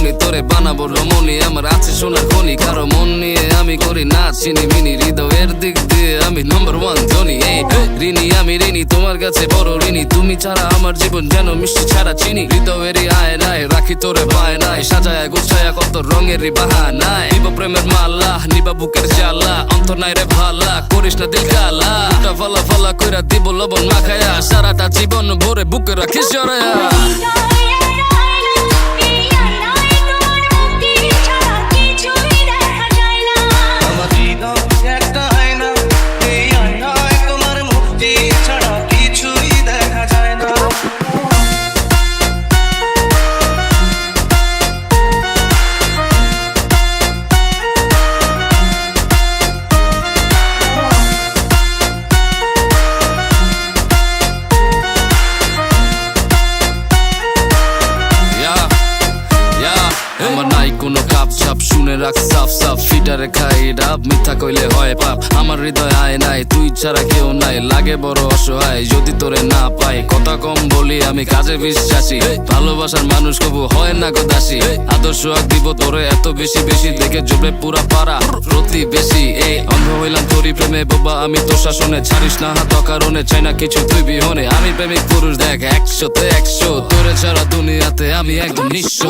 মনি তোরে বানাবো রমণী আমার আছে সোনার খনি কারো মন নিয়ে আমি করি না চিনি মিনি হৃদয়ের দিক দিয়ে আমি নম্বর ওয়ান ধনী ঋণী আমি ঋণী তোমার কাছে বড় ঋণী তুমি ছাড়া আমার জীবন যেন মিষ্টি ছাড়া চিনি হৃদয়েরই আয়নায় রাখি তোরে বায়নায় সাজায় গুছায়া কত রঙেরই বাহানায় নিব প্রেমের মালা নিবা বুকের জ্বালা অন্তর নাই রে ভালা করিস না দিল কালা ফলা ফলা কইরা দিব লবণ মাখায়া সারাটা জীবন ভরে বুকে রাখিস জড়ায়া আমার নাই কোনো কাপ চাপ শুনে রাখ সাফ সাফ ফিটারে খাই ডাব মিথ্যা কইলে হয় পাপ আমার হৃদয় আয় নাই তুই ছাড়া কেউ নাই লাগে বড় অসহায় যদি তোরে না পাই কথা কম বলি আমি কাজে বিশ্বাসী ভালোবাসার মানুষ কবু হয় না গো দাসী আদর্শ আগ দিব তোরে এত বেশি বেশি দেখে জমে পুরা পারা প্রতি বেশি এই অন্ধ হইলাম তোরই প্রেমে বাবা আমি তোর শাসনে ছাড়িস না হাত কারণে চাই না কিছু তুই বিহনে আমি প্রেমিক পুরুষ দেখ 100-তে 100 তোরে ছাড়া দুনিয়াতে আমি একদম নিঃস্ব